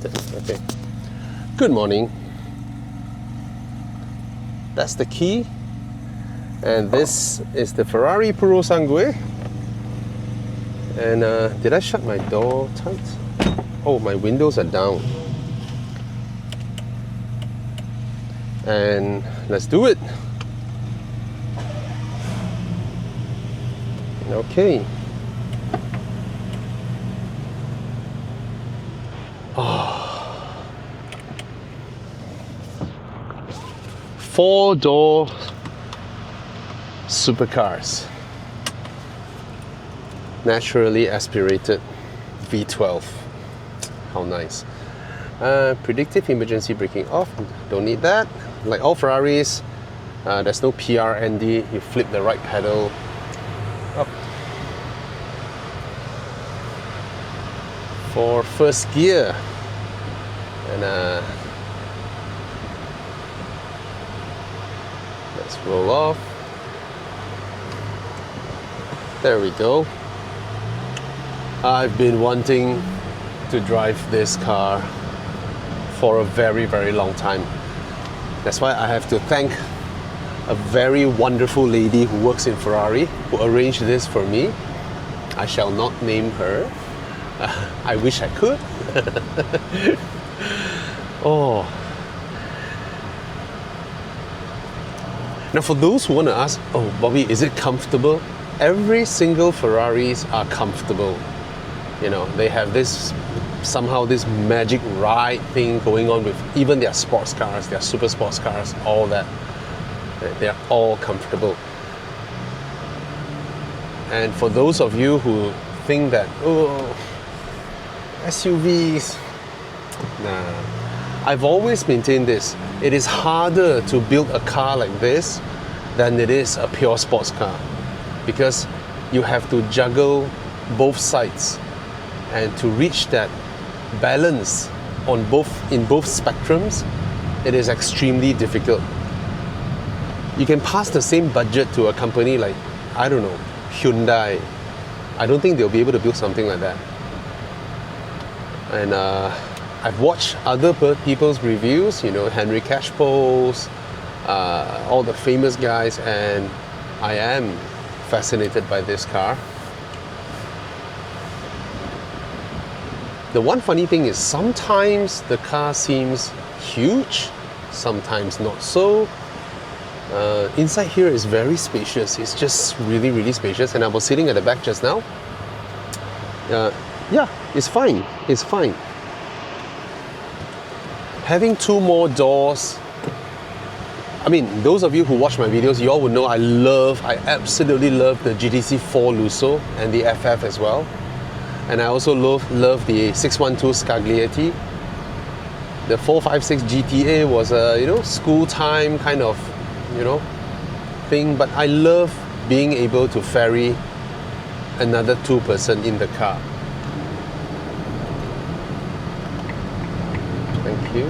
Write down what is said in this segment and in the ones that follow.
Okay. Good morning. That's the key. And this is the Ferrari Puro Sangue. And did I shut my door tight? Oh, my windows are down. And let's do it. Okay. Oh. 4-door supercars. Naturally aspirated V12. How nice. Predictive emergency braking off. Don't need that. Like all Ferraris, there's no PRND. You flip the right pedal up. For first gear. And let's roll off. There we go. I've been wanting to drive this car for a very, very long time. That's why I have to thank a very wonderful lady who works in Ferrari who arranged this for me. I shall not name her. I wish I could. Oh. Now for those who want to ask, oh Bobby, is it comfortable? Every single Ferraris are comfortable. You know, they have this, somehow this magic ride thing going on with even their sports cars, their super sports cars, all that. They're all comfortable. And for those of you who think that, oh, SUVs, nah. I've always maintained this. It is harder to build a car like this than it is a pure sports car, because you have to juggle both sides, and to reach that balance in both spectrums, it is extremely difficult. You can pass the same budget to a company like, I don't know, Hyundai. I don't think they'll be able to build something like that. And I've watched other people's reviews, you know, Henry Cashpole's, all the famous guys, and I am fascinated by this car. The one funny thing is sometimes the car seems huge, sometimes not so. Inside here is very spacious. It's just really, really spacious. And I was sitting at the back just now. Yeah, it's fine. It's fine. Having 2 more doors. I mean, those of you who watch my videos, you all would know I absolutely love the GTC 4 Lusso and the FF as well. And I also love the 612 Scaglietti. The 456 GTA was a, you know, school time kind of, you know, thing. But I love being able to ferry another 2-person in the car. Thank you.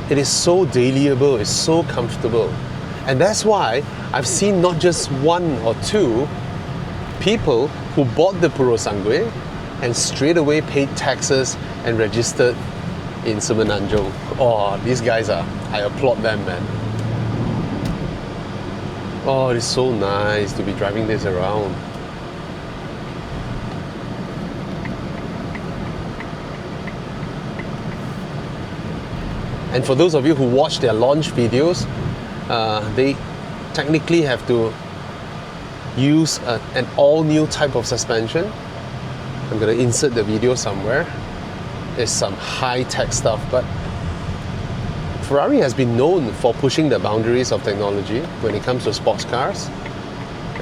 It is so dailyable, it's so comfortable. And that's why I've seen not just 1 or 2 people who bought the Puro Sangue and straight away paid taxes and registered in Semenanjung. Oh, these guys I applaud them, man. Oh, it's so nice to be driving this around. And for those of you who watch their launch videos, they technically have to use an all-new type of suspension. I'm going to insert the video somewhere. It's some high-tech stuff, but Ferrari has been known for pushing the boundaries of technology when it comes to sports cars.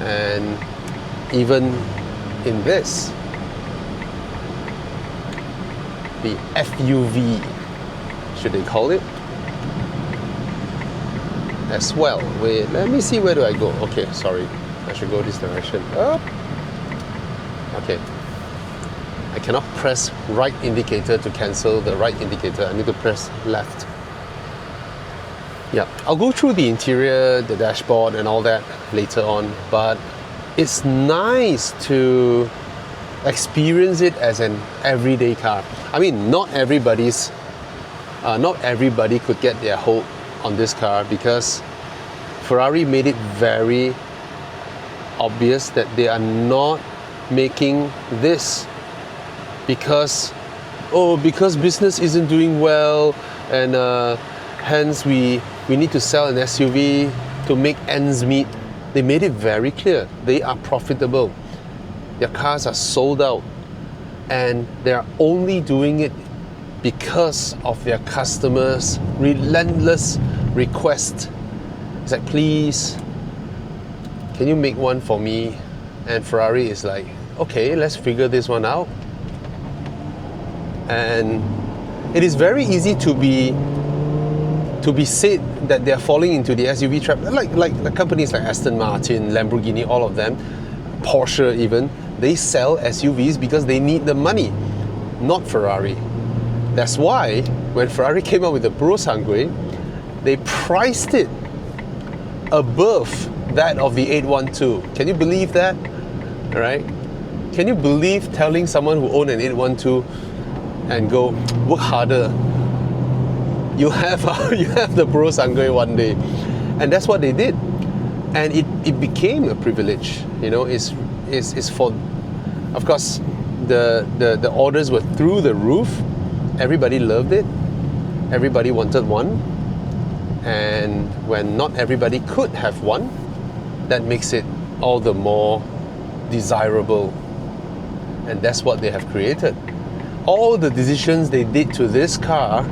And even in this, the FUV, should they call it, as well. Wait, let me see, where do I go? Okay, sorry, I should go this direction. Up. Okay, I cannot press right indicator to cancel the right indicator. I need to press left. Yeah, I'll go through the interior, the dashboard and all that later on, but it's nice to experience it as an everyday car. I mean, not everybody could get their hold on this car, because Ferrari made it very obvious that they are not making this because business isn't doing well, and hence we need to sell an SUV to make ends meet. They made it very clear they are profitable. Their cars are sold out, and they're only doing it because of their customers' relentless request. It's like, please, can you make one for me? And Ferrari is like, okay, let's figure this one out. And it is very easy to be said that they're falling into the SUV trap, like the companies like Aston Martin, Lamborghini, all of them, Porsche even. They sell SUVs because they need the money, not Ferrari. That's why when Ferrari came out with the Pro Sangue, they priced it above that of the 812. Can you believe that? Right? Can you believe telling someone who owned an 812 and go, work harder, you have the Pro Sangue one day? And that's what they did. And it became a privilege. You know, it's for, of course, the orders were through the roof. Everybody loved it. Everybody wanted one. And when not everybody could have one, that makes it all the more desirable. And that's what they have created. All the decisions they did to this car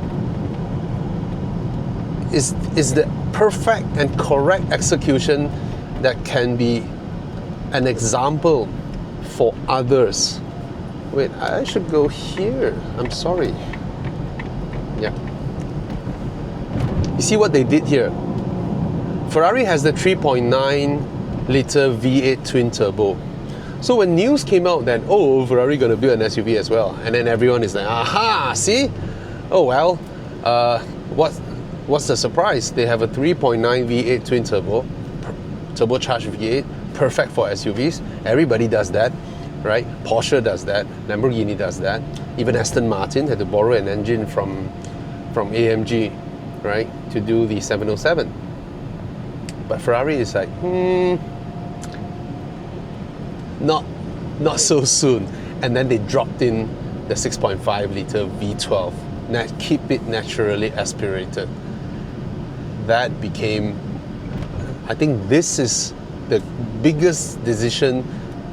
is the perfect and correct execution that can be an example for others. Wait, I should go here. I'm sorry. Yeah. You see what they did here? Ferrari has the 3.9 litre V8 twin turbo. So when news came out that, oh, Ferrari gonna build an SUV as well, and then everyone is like, aha, see? Oh well, what's the surprise? They have a 3.9 V8 twin turbo, turbocharged V8, perfect for SUVs. Everybody does that, right? Porsche does that, Lamborghini does that. Even Aston Martin had to borrow an engine from AMG, right, to do the 707. But Ferrari is like, not so soon. And then they dropped in the 6.5 litre V12. Keep it naturally aspirated. That became, I think this is the biggest decision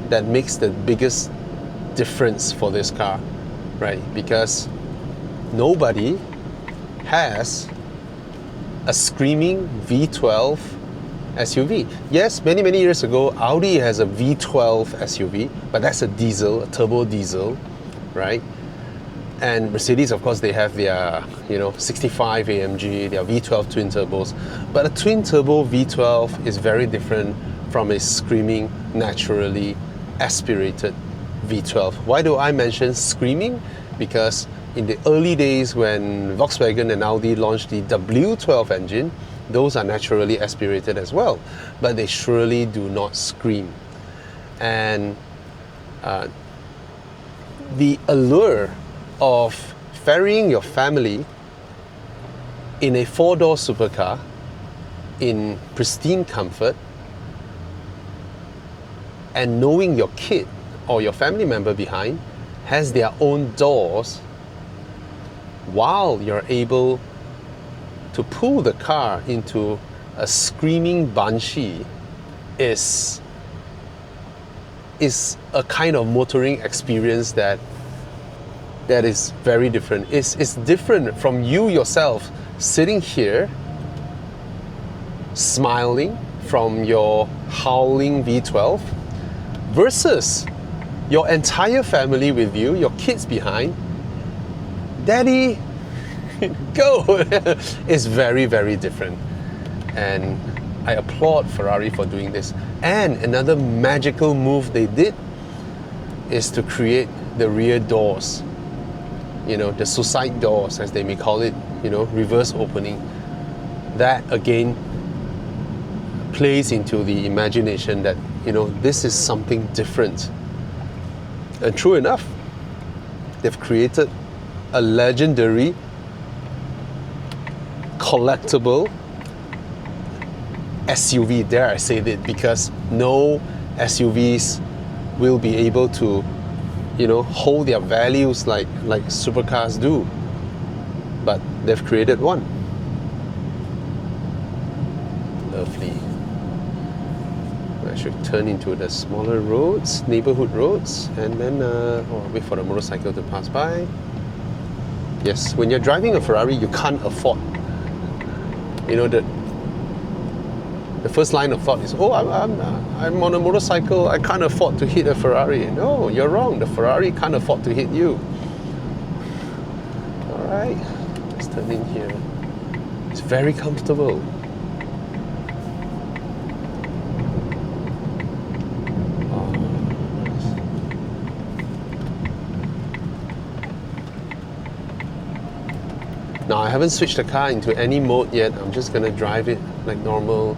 that makes the biggest difference for this car, right? Because nobody has a screaming V12 SUV. Yes, many years ago, Audi has a V12 SUV, but that's a diesel, a turbo diesel, right? And Mercedes, of course, they have their, 65 AMG, their V12 twin turbos. But a twin turbo V12 is very different from a screaming, naturally aspirated V12. Why do I mention screaming? Because in the early days when Volkswagen and Audi launched the W12 engine, those are naturally aspirated as well, but they surely do not scream. And the allure of ferrying your family in a four-door supercar in pristine comfort and knowing your kid or your family member behind has their own doors while you're able to pull the car into a screaming banshee is a kind of motoring experience that is very different. It's different from you yourself sitting here smiling from your howling V12 versus your entire family with you, your kids behind. Daddy, go! It's very, very different. And I applaud Ferrari for doing this. And another magical move they did is to create the rear doors. The suicide doors, as they may call it, reverse opening. That, again, plays into the imagination that, this is something different. And true enough, they've created a legendary, collectible SUV, dare I say that, because no SUVs will be able to, hold their values like supercars do. But they've created one. Lovely. I should turn into the smaller roads, neighborhood roads, and then wait for the motorcycle to pass by. Yes, when you're driving a Ferrari, you can't afford, the first line of thought is, I'm on a motorcycle, I can't afford to hit a Ferrari. No, you're wrong. The Ferrari can't afford to hit you. All right, let's turn in here. It's very comfortable. Now, I haven't switched the car into any mode yet. I'm just going to drive it like normal.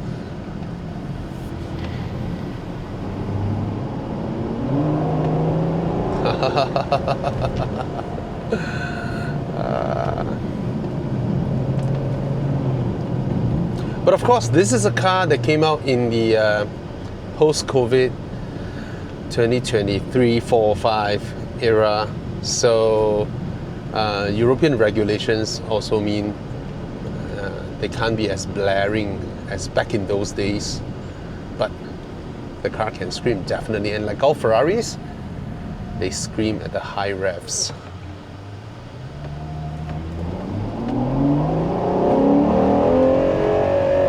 But of course, this is a car that came out in the post-COVID 2023, 4, 5 era. So European regulations also mean they can't be as blaring as back in those days. But the car can scream, definitely. And like all Ferraris, they scream at the high revs.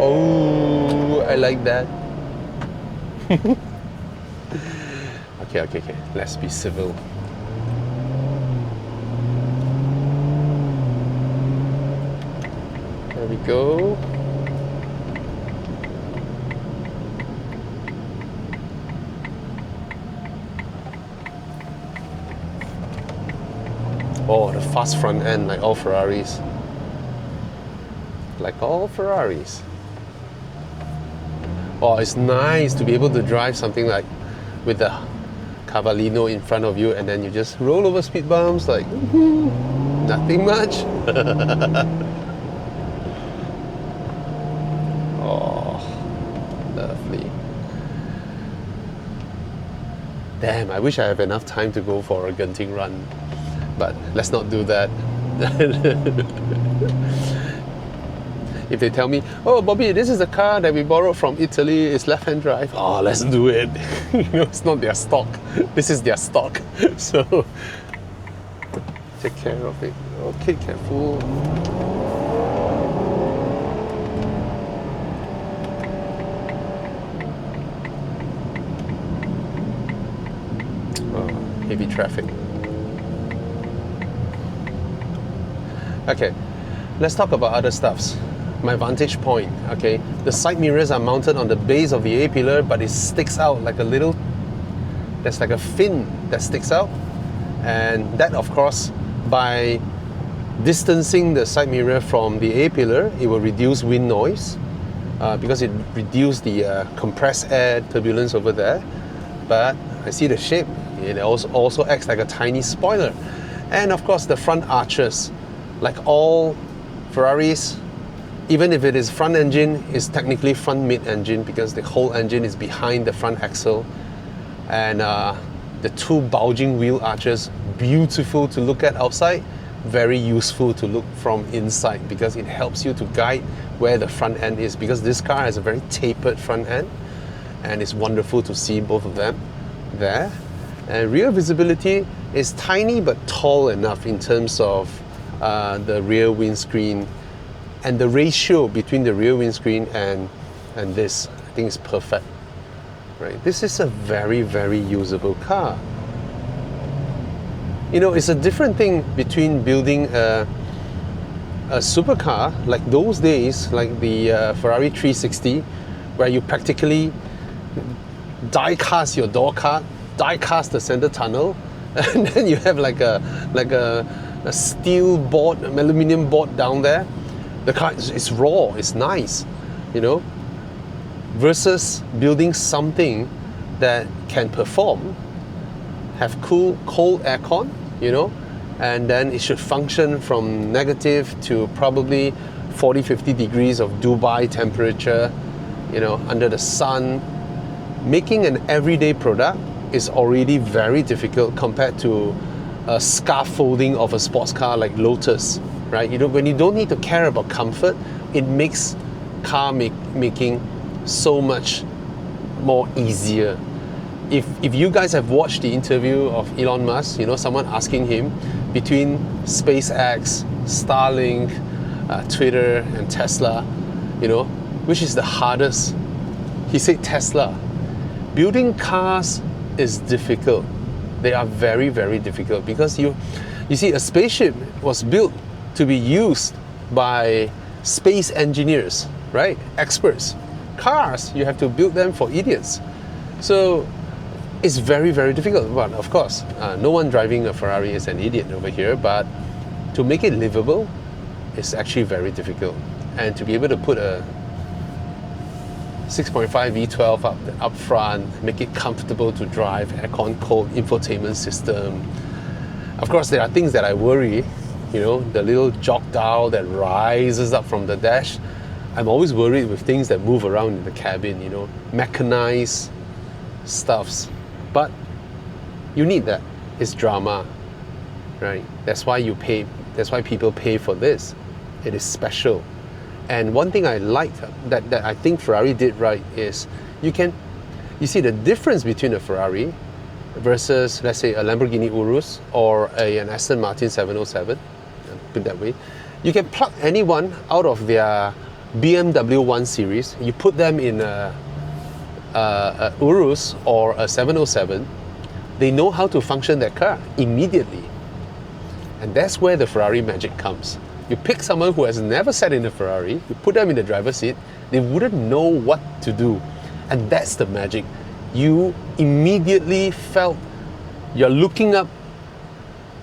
Oh, I like that. Okay. Let's be civil. There we go. Oh, the fast front end, like all Ferraris. Like all Ferraris. Oh, it's nice to be able to drive something like with the Cavallino in front of you, and then you just roll over speed bumps like nothing much. Oh, lovely. Damn, I wish I have enough time to go for a Genting run. But let's not do that. If they tell me, oh Bobby, this is a car that we borrowed from Italy, it's left-hand drive. Oh, let's do it. It's not their stock. This is their stock. So take care of it. Okay, careful. Oh, heavy traffic. Okay, let's talk about other stuffs. My vantage point, okay? The side mirrors are mounted on the base of the A-pillar, but it sticks out like a little, there's like a fin that sticks out. And that, of course, by distancing the side mirror from the A-pillar, it will reduce wind noise because it reduces the compressed air turbulence over there. But I see the shape, it also acts like a tiny spoiler. And of course, the front arches. Like all Ferraris, even if it is front engine, it's technically front mid-engine because the whole engine is behind the front axle. And the two bulging wheel arches, beautiful to look at outside, very useful to look from inside because it helps you to guide where the front end is, because this car has a very tapered front end and it's wonderful to see both of them there. And rear visibility is tiny but tall enough in terms of the rear windscreen, and the ratio between the rear windscreen and this, I think, is perfect. Right? This is a very, very usable car. It's a different thing between building a supercar like those days, like the Ferrari 360, where you practically die cast your door card, die cast the center tunnel, and then you have like a steel board, an aluminium board down there. The car is raw, it's nice, versus building something that can perform, have cold aircon, and then it should function from negative to probably 40-50 degrees of Dubai temperature, under the sun. Making an everyday product is already very difficult compared to a scaffolding of a sports car like Lotus, right? When you don't need to care about comfort, it makes car making so much more easier. If you guys have watched the interview of Elon Musk, someone asking him between SpaceX, Starlink, Twitter and Tesla, which is the hardest? He said Tesla. Building cars is difficult. They are very, very difficult because you see, a spaceship was built to be used by space engineers, right? Experts. Cars, you have to build them for idiots. So it's very, very difficult. But of course, no one driving a Ferrari is an idiot over here, but to make it livable, it's actually very difficult. And to be able to put a 6.5 V12 up front, make it comfortable to drive, aircon cold infotainment system. Of course, there are things that I worry, the little jog dial that rises up from the dash. I'm always worried with things that move around in the cabin, mechanized stuffs. But you need that. It's drama, right? That's why people pay for this. It is special. And one thing I like that I think Ferrari did right is you see the difference between a Ferrari versus, let's say, a Lamborghini Urus or an Aston Martin 707, put it that way. You can plug anyone out of their BMW 1 Series, you put them in a Urus or a 707, they know how to function that car immediately. And that's where the Ferrari magic comes. You pick someone who has never sat in a Ferrari, you put them in the driver's seat, they wouldn't know what to do. And that's the magic. You immediately felt you're looking up,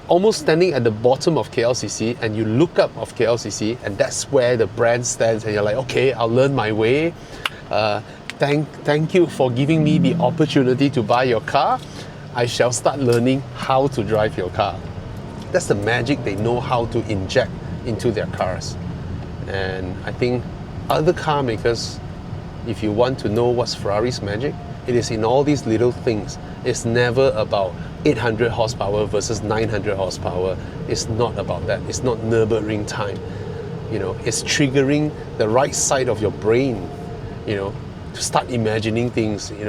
almost standing at the bottom of KLCC, and you look up of KLCC, and that's where the brand stands, and you're like, okay, I'll learn my way. Thank you for giving me the opportunity to buy your car. I shall start learning how to drive your car. That's the magic they know how to inject into their cars. And I think other car makers, if you want to know what's Ferrari's magic, it is in all these little things. It's never about 800 horsepower versus 900 horsepower. It's not about that. It's not Nürburgring time. It's triggering the right side of your brain, to start imagining things, They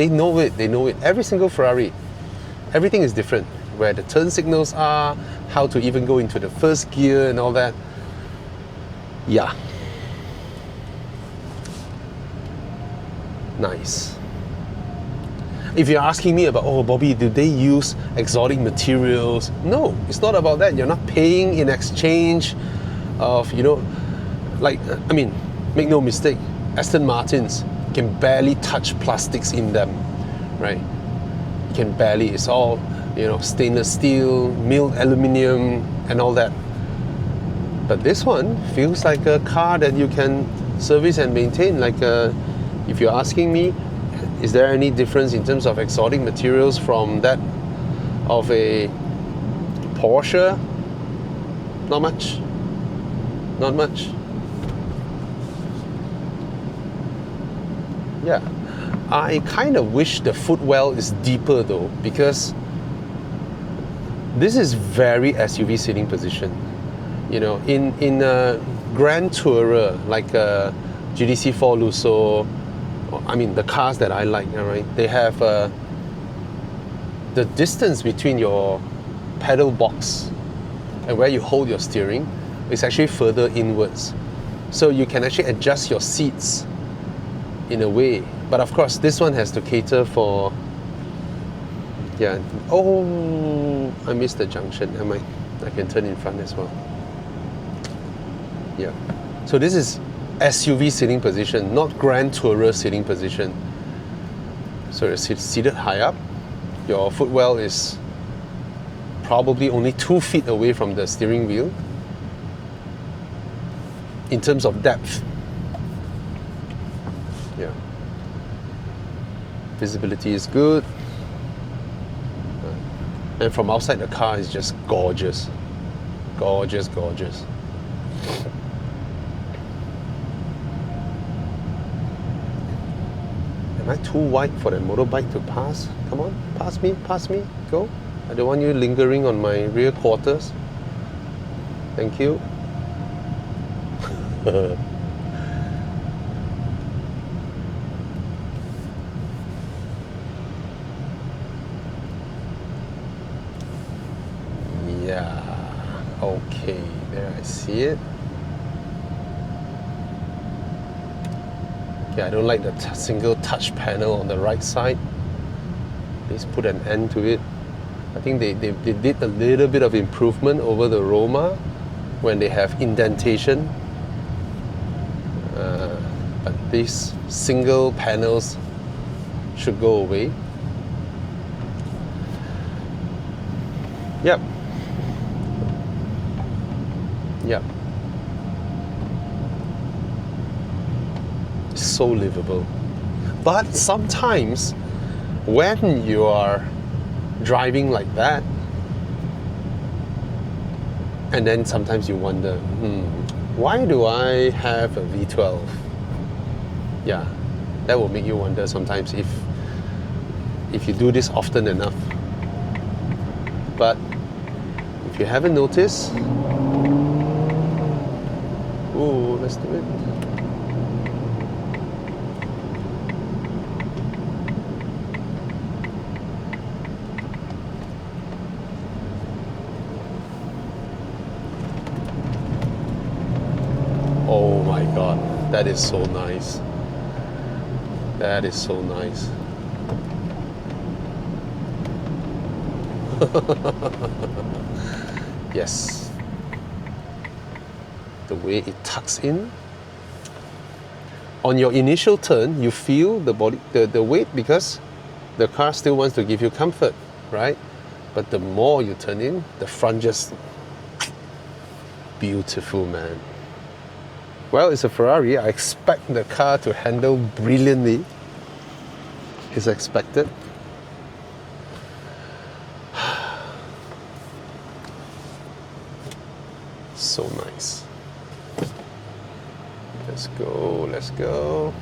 know it. They know it. Every single Ferrari, everything is different. Where the turn signals are, how to even go into the first gear and all that. Yeah. Nice. If you're asking me about, Bobby, do they use exotic materials? No, it's not about that. You're not paying in exchange of, make no mistake, Aston Martins can barely touch plastics in them, right? You can barely, it's all, stainless steel, milled aluminium, and all that. But this one feels like a car that you can service and maintain. If you're asking me, is there any difference in terms of exotic materials from that of a Porsche? Not much. Not much. Yeah. I kind of wish the footwell is deeper though, because this is very SUV sitting position. In a Grand Tourer like a GTC4 Lusso, the cars that I like, right? They have the distance between your pedal box and where you hold your steering is actually further inwards. So you can actually adjust your seats in a way. But of course, this one has to cater for... Yeah. Oh, I missed the junction. I can turn in front as well. Yeah. So this is SUV sitting position, not Grand Tourer sitting position. So you're seated high up. Your footwell is probably only 2 feet away from the steering wheel in terms of depth. Visibility is good. And from outside, the car is just gorgeous. Gorgeous, gorgeous. Am I too wide for the motorbike to pass? Come on, pass me, go. I don't want you lingering on my rear quarters. Thank you. Yeah, okay, there I see it. Okay, I don't like the single touch panel on the right side. Please put an end to it. I think they did a little bit of improvement over the Roma when they have indentation. But these single panels should go away. Yep. Yep. So livable. But sometimes when you are driving like that, and then sometimes you wonder, why do I have a V12? Yeah, that will make you wonder sometimes if you do this often enough. But if you haven't noticed, ooh, let's do it. Oh my God, that is so nice. That is so nice. Yes. The way it tucks in. On your initial turn, you feel the body, the weight, because the car still wants to give you comfort, right? But the more you turn in, the front just beautiful, man. Well, it's a Ferrari. I expect the car to handle brilliantly. It's expected. So nice. Let's go, let's go.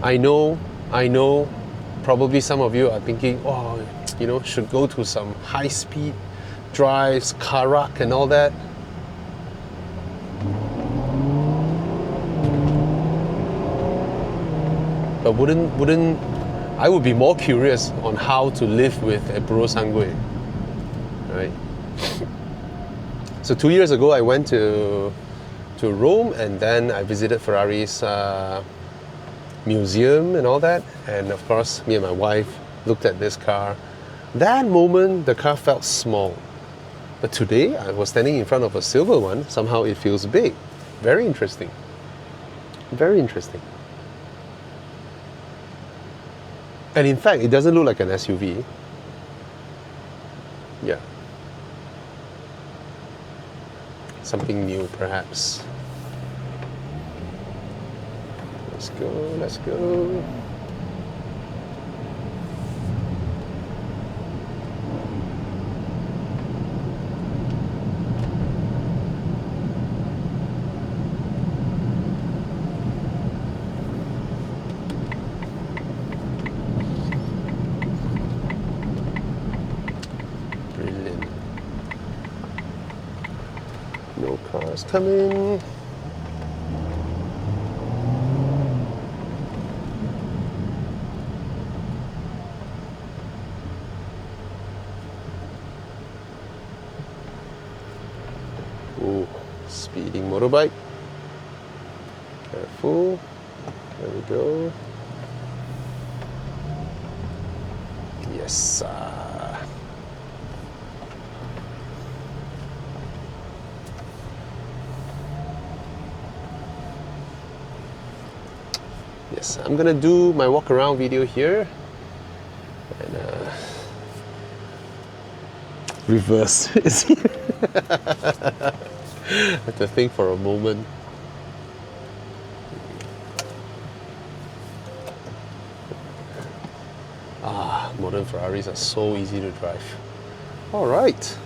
I know, probably some of you are thinking, oh, should go to some high-speed drives, carve and all that. But I would be more curious on how to live with a Bro Sangue, right? So 2 years ago, I went to Rome, and then I visited Ferrari's museum and all that. And of course, me and my wife looked at this car. That moment, the car felt small. But today, I was standing in front of a silver one. Somehow it feels big. Very interesting. Very interesting. And in fact, it doesn't look like an SUV. Yeah. Something new, perhaps. Let's go, let's go. Brilliant. No cars coming. Ooh, speeding motorbike. Careful. There we go. Yes. Yes, I'm gonna do my walk around video here. And reverse. I have to think for a moment. Modern Ferraris are so easy to drive. All right,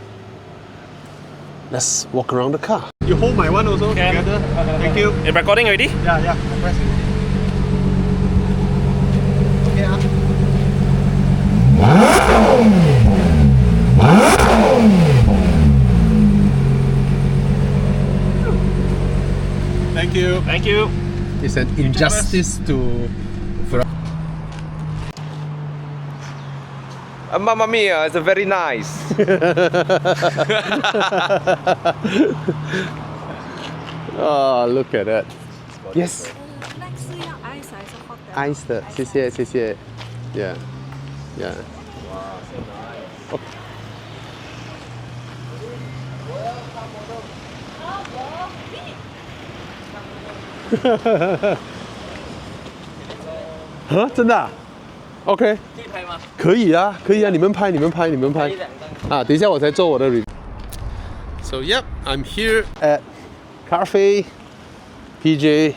let's walk around the car. You hold my one also together. Thank you. You're recording already? Yeah, I'm pressing. Okay, Thank you. Thank you. It's an injustice to Ferrari. Mamma mia, it's very nice. Oh, look at that. Yes. Next 是要 ice 还是 hot 的 Ice 的，谢谢谢谢。Yeah, yeah. huh? 真的啊？OK。可以拍吗？可以啊，可以啊，你们拍，你们拍，你们拍。啊，等一下我才做我的 review。So yep, I'm here at Carve, PJ.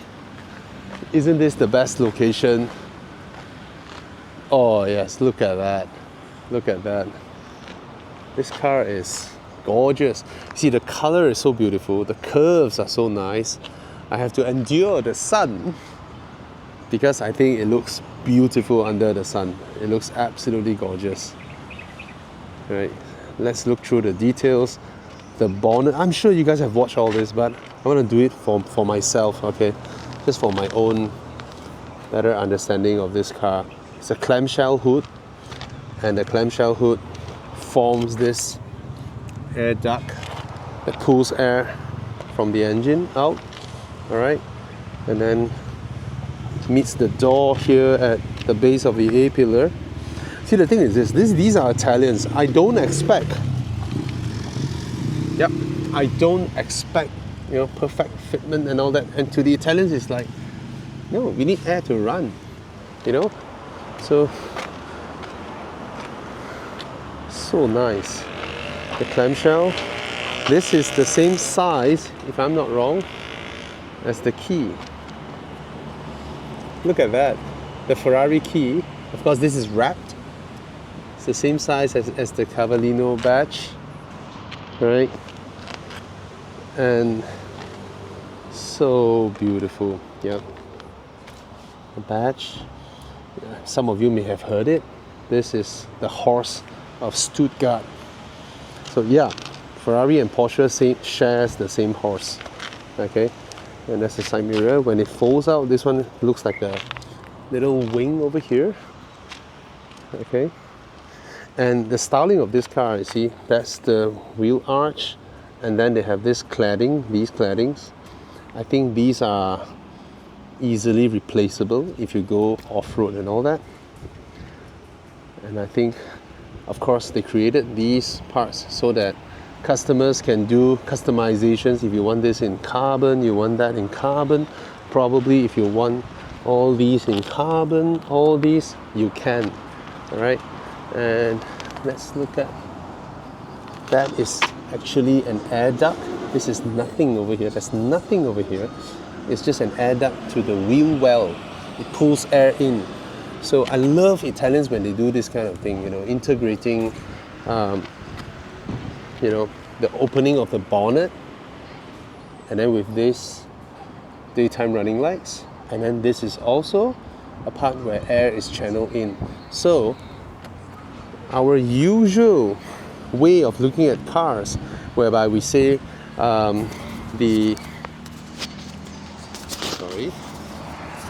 Isn't this the best location? Oh yes, look at that. Look at that. This car is gorgeous. See, the color is so beautiful. The curves are so nice. I have to endure the sun because I think it looks beautiful under the sun. It looks absolutely gorgeous. Right, let's look through the details. The bonnet, I'm sure you guys have watched all this, but I want to do it for myself, okay? Just for my own better understanding of this car. It's a clamshell hood, and the clamshell hood forms this air duct that pulls air from the engine out, all right? And then meets the door here at the base of the A-pillar. See, the thing is these are Italians. I don't expect perfect fitment and all that. And to the Italians, it's like, no, we need air to run, So nice. The clamshell. This is the same size, if I'm not wrong, as the key. Look at that. The Ferrari key. Of course, this is wrapped. It's the same size as the Cavallino badge, right? And so beautiful. Yep. The badge. Some of you may have heard it. This is the horse of Stuttgart. So yeah, Ferrari and Porsche shares the same horse. Okay. And that's the side mirror. When it folds out, this one looks like a little wing over here. Okay. And the styling of this car, you see, that's the wheel arch. And then they have this cladding, these claddings. I think these are easily replaceable if you go off-road and all that. And I think, of course, they created these parts so that customers can do customizations. If you want this in carbon, you want that in carbon. Probably if you want all these in carbon, all these, you can. All right. And let's look at, that is actually an air duct. This is nothing over here. There's nothing over here. It's just an air duct to the wheel well. It pulls air in. So I love Italians when they do this kind of thing, integrating the opening of the bonnet, and then with this daytime running lights, and then this is also a part where air is channeled in. So our usual way of looking at cars, whereby we say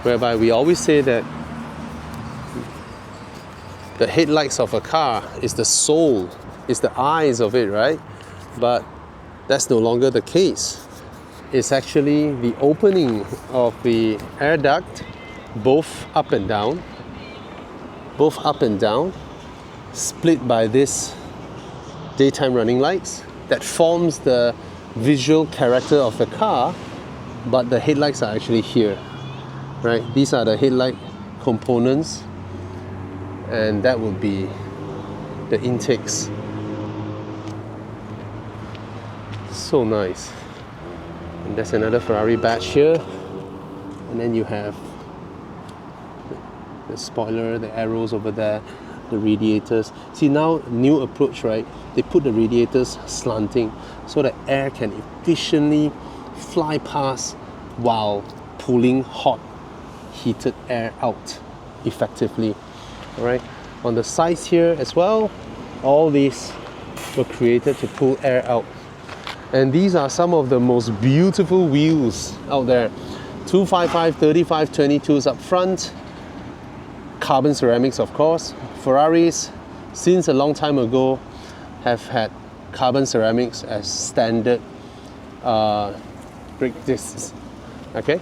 whereby we always say that the headlights of a car is the soul, is the eyes of it, right? But that's no longer the case. It's actually the opening of the air duct, both up and down, split by this daytime running lights that forms the visual character of the car, but the headlights are actually here. right? These are the headlight components, and that would be the intakes. So nice. And there's another Ferrari badge here, and then you have the spoiler, the arrows over there, the radiators. See, now new approach, right? They put the radiators slanting so that air can efficiently fly past while pulling hot heated air out effectively. All right, on the sides here as well, all these were created to pull air out. And these are some of the most beautiful wheels out there. 255, 35, 22s up front. Carbon ceramics, of course. Ferraris, since a long time ago, have had carbon ceramics as standard brake discs. Okay,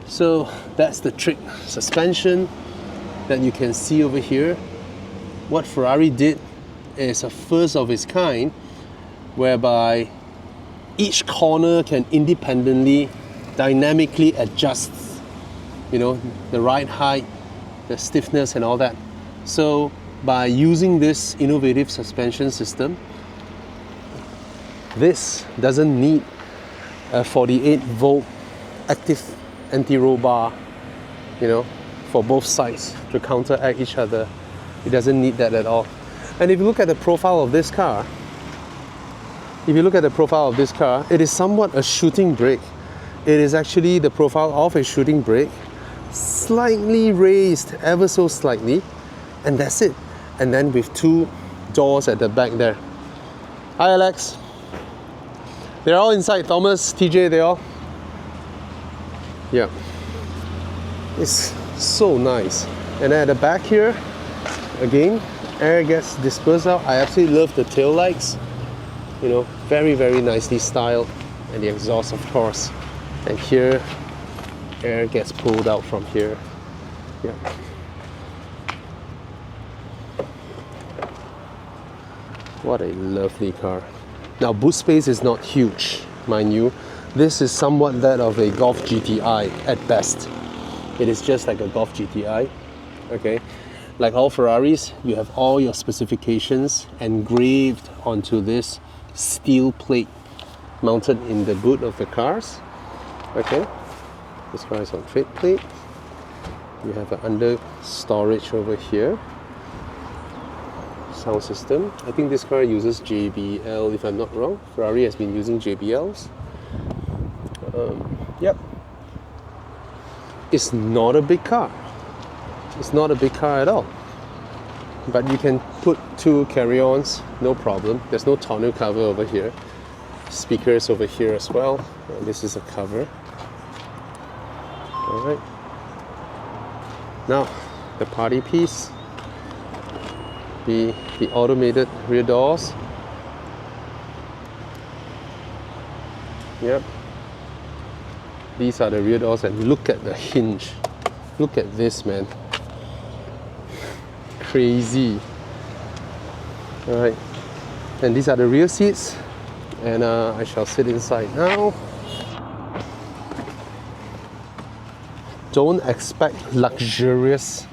so that's the trick suspension that you can see over here. What Ferrari did is a first of its kind, whereby each corner can independently, dynamically adjust, you know, the ride height, the stiffness and all that. So by using this innovative suspension system, this doesn't need a 48 volt active anti-roll bar, you know, for both sides to counteract each other. It doesn't need that at all. And if you look at the profile of this car, it is somewhat a shooting brake. It is actually the profile of a shooting brake, slightly raised, ever so slightly, and that's it. And then with two doors at the back there. Hi Alex. They're all inside. Thomas, TJ, they all. Yeah. It's so nice. And at the back here, again, air gets dispersed out. I absolutely love the tail lights. You know, very, very nicely styled. And the exhaust, of course. And here, air gets pulled out from here. Yeah. What a lovely car. Now, boot space is not huge, mind you. This is somewhat that of a Golf GTI at best. It is just like a Golf GTI, okay? Like all Ferraris, you have all your specifications engraved onto this steel plate mounted in the boot of the cars, okay? This car is on tread plate. You have an under storage over here. Sound system. I think this car uses JBL, if I'm not wrong. Ferrari has been using JBLs. Yep. It's not a big car. It's not a big car at all. But you can put two carry-ons, no problem. There's no tonneau cover over here. Speakers over here as well. This is a cover. Alright. Now, the party piece. The automated rear doors. Yep. These are the rear doors, and look at the hinge. Look at this, man. Crazy. Alright. And these are the rear seats. And I shall sit inside now. Don't expect luxurious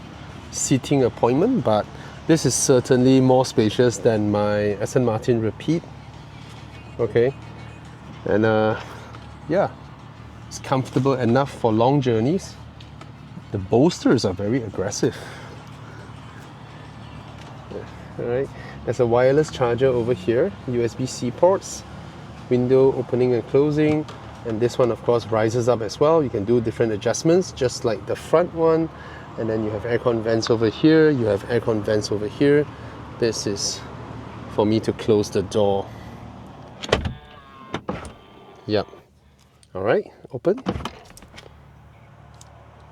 seating appointment, but this is certainly more spacious than my Aston Martin Rapide. Okay. And yeah, it's comfortable enough for long journeys. The bolsters are very aggressive. Alright, there's a wireless charger over here, USB-C ports, window opening and closing, and this one of course rises up as well. You can do different adjustments just like the front one. And then you have aircon vents over here, you have aircon vents over here. This is for me to close the door. Yep. Alright, open.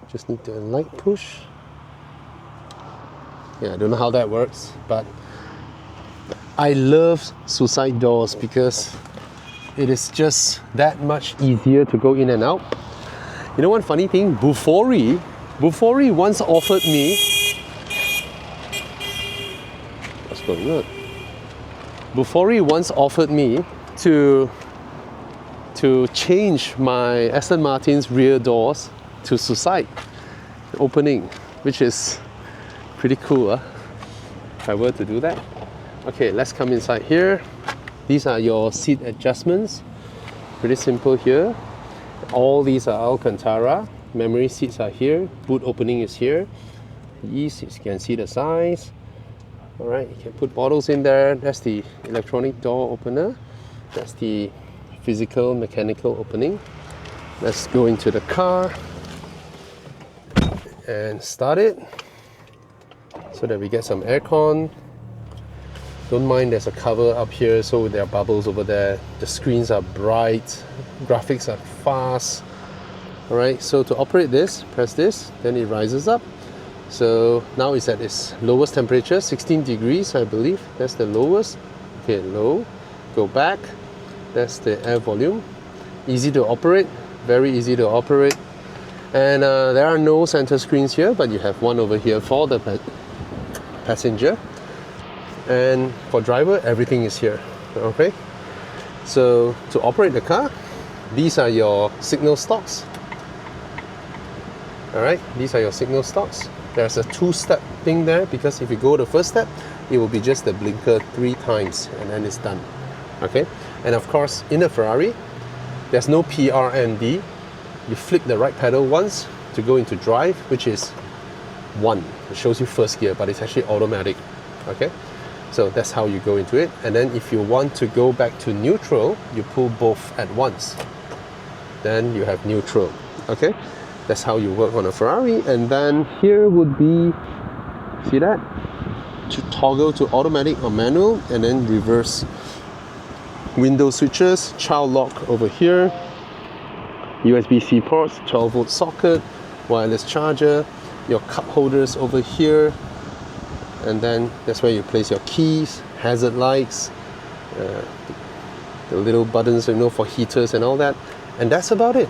Just need the light push. Yeah, I don't know how that works, but I love suicide doors because it is just that much easier to go in and out. You know one funny thing? Bufori once offered me... What's going on? Bufori once offered me to change my Aston Martin's rear doors to suicide opening, which is pretty cool, if I were to do that. Okay, let's come inside here. These are your seat adjustments. Pretty simple here. All these are Alcantara. Memory seats are here. Boot opening is here. These, you can see the size. Alright, you can put bottles in there. That's the electronic door opener. That's the physical mechanical opening. Let's go into the car and start it so that we get some aircon. Don't mind there's a cover up here, so there are bubbles over there. The screens are bright, graphics are fast. Alright, so to operate this, press this, then it rises up. So now it's at its lowest temperature, 16 degrees I believe. That's the lowest. Okay, low. Go back. That's the air volume. Easy to operate, very easy to operate. And there are no center screens here, but you have one over here for the passenger. And for driver, everything is here. Okay, so to operate the car, these are your signal stocks. Alright, these are your signal stocks. There's a two-step thing there, because if you go the first step, it will be just the blinker 3 times and then it's done. Okay, and of course in a Ferrari, there's no PRND. You flick the right pedal once to go into drive, which is 1. It shows you first gear, but it's actually automatic. Okay, so that's how you go into it. And then if you want to go back to neutral, you pull both at once. Then you have neutral. Okay, that's how you work on a Ferrari. And then here would be, see that? To toggle to automatic or manual, and then reverse. Window switches, child lock over here. USB-C ports, 12 volt socket, wireless charger, your cup holders over here, and then that's where you place your keys, hazard lights, the little buttons, you know, for heaters and all that, and that's about it.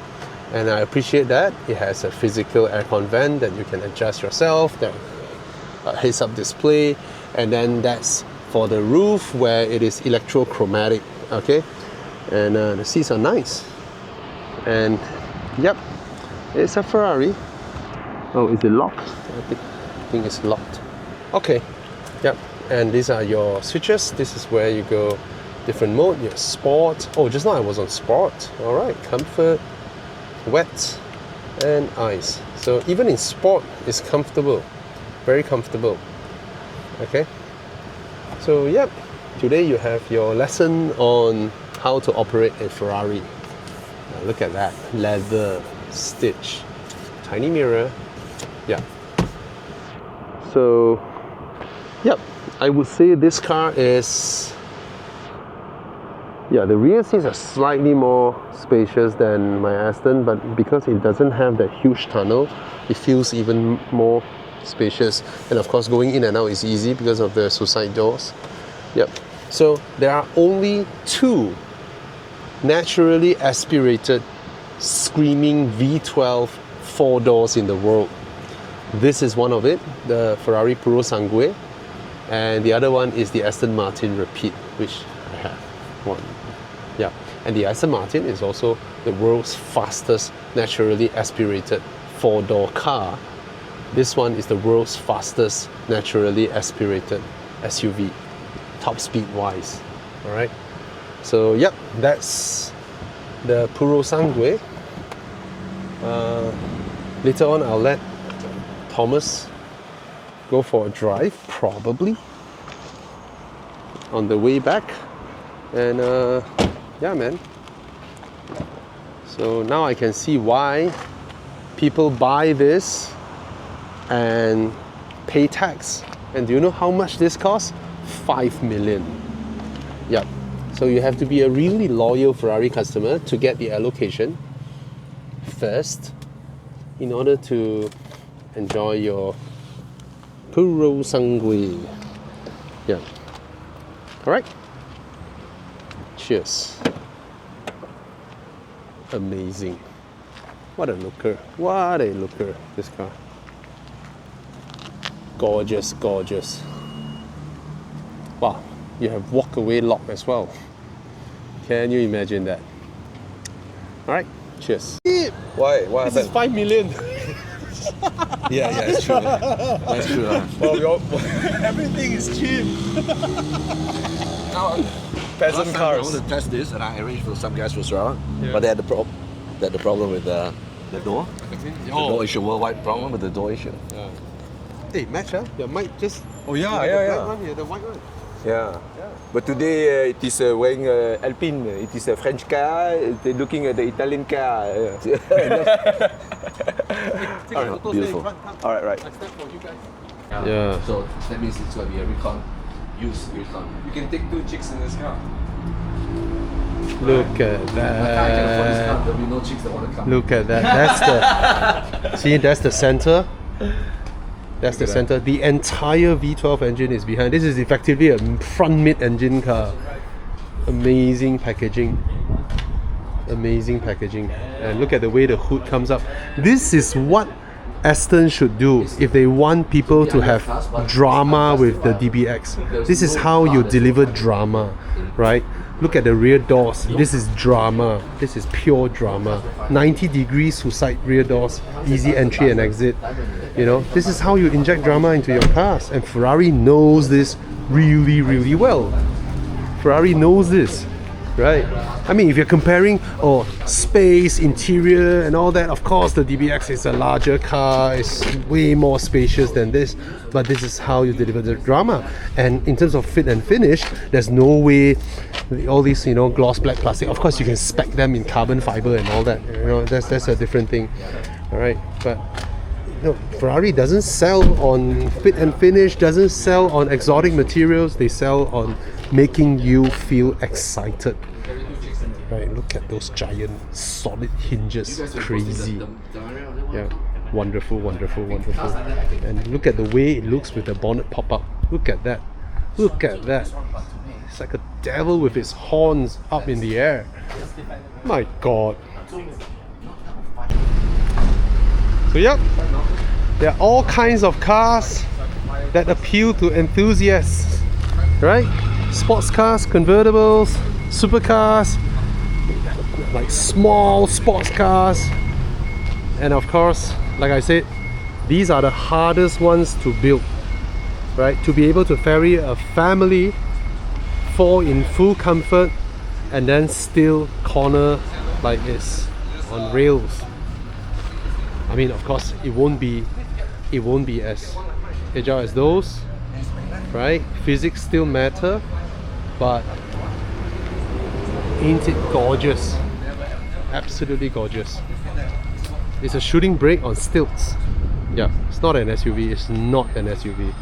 And I appreciate that it has a physical aircon vent that you can adjust yourself, that heads-up display, and then that's for the roof where it is electrochromatic. Okay, and the seats are nice. And yep, it's a Ferrari. Oh, is it locked? I think it's locked. Okay, yep. And these are your switches. This is where you go different mode. Your sport. Oh, just now I was on sport. All right, comfort, wet, and ice. So even in sport, it's comfortable, very comfortable. Okay. So yep, today you have your lesson on how to operate a Ferrari. Look at that, leather stitch, tiny mirror. Yeah. So, yep, I would say this car is, yeah, the rear seats are slightly more spacious than my Aston, but because it doesn't have that huge tunnel, it feels even more spacious. And of course, going in and out is easy because of the suicide doors. Yep. So there are only 2 naturally aspirated screaming V12 4 doors in the world. This is one of it, the Ferrari Puro Sangue, and the other one is the Aston Martin Rapide, which I have one. Yeah, and the Aston Martin is also the world's fastest naturally aspirated 4-door car. This one is the world's fastest naturally aspirated SUV, top speed wise. All right. So yep, that's the Puro Sangue. Later on, I'll let Thomas go for a drive, probably on the way back. And yeah, man. So now I can see why people buy this and pay tax. And do you know how much this costs? 5 million. Yep. So you have to be a really loyal Ferrari customer to get the allocation first in order to enjoy your Puro Sangue. Yeah. Alright. Cheers. Amazing. What a looker. What a looker, this car. Gorgeous, gorgeous. Wow, you have walk-away lock as well. Can you imagine that? Alright, Cheers. Why? What This is 5 million. Yeah, it's true. That's true. Well, Everything is cheap. Now, peasant I cars. want to test this, and I arranged for some guys to Australia, but they had the problem with the door. The door issue, worldwide problem with the door issue. Hey, match, huh? Your mic just. Oh yeah, the yeah, black yeah. one here, the white one. Yeah. But today it is wearing Alpine. It is a French car. They're looking at the Italian car. Take Alright, photos beautiful. there in front, come. Alright, right. I snap for you guys. Yeah. So that means it's going to be a recon, used recon. You can take 2 chicks in this car. Look at I can't afford this car. that. There'll be no chicks that want to come. Look at that. That's the. See, that's the center. That's the center. The entire V12 engine is behind. This is effectively a front mid-engine car. Amazing packaging. Amazing packaging. And look at the way the hood comes up. This is what Aston should do if they want people to have drama with the DBX. This is how you deliver drama, right? Look at the rear doors. This is drama. This is pure drama. 90 degrees suicide rear doors, easy entry and exit. You know, this is how you inject drama into your cars, and Ferrari knows this really, really well. Ferrari knows this, right? I mean, if you're comparing space, interior and all that, of course the DBX is a larger car, it's way more spacious than this, but this is how you deliver the drama. And in terms of fit and finish, there's no way all these, you know, gloss black plastic, of course you can spec them in carbon fiber and all that, you know, that's a different thing. All right, but no, Ferrari doesn't sell on fit and finish, doesn't sell on exotic materials, they sell on making you feel excited. Right, look at those giant solid hinges, crazy. Yeah, wonderful, wonderful, wonderful. And look at the way it looks with the bonnet pop up. Look at that, look at that. It's like a devil with its horns up in the air. My God. So yep, there are all kinds of cars that appeal to enthusiasts, right? Sports cars, convertibles, supercars, like small sports cars, and of course, like I said, these are the hardest ones to build, right? To be able to ferry a family in full comfort and then still corner like this on rails. I mean, of course, it won't be as agile as those, right? Physics still matter, but ain't it gorgeous? Absolutely gorgeous. It's a shooting brake on stilts. Yeah, it's not an SUV. It's not an SUV.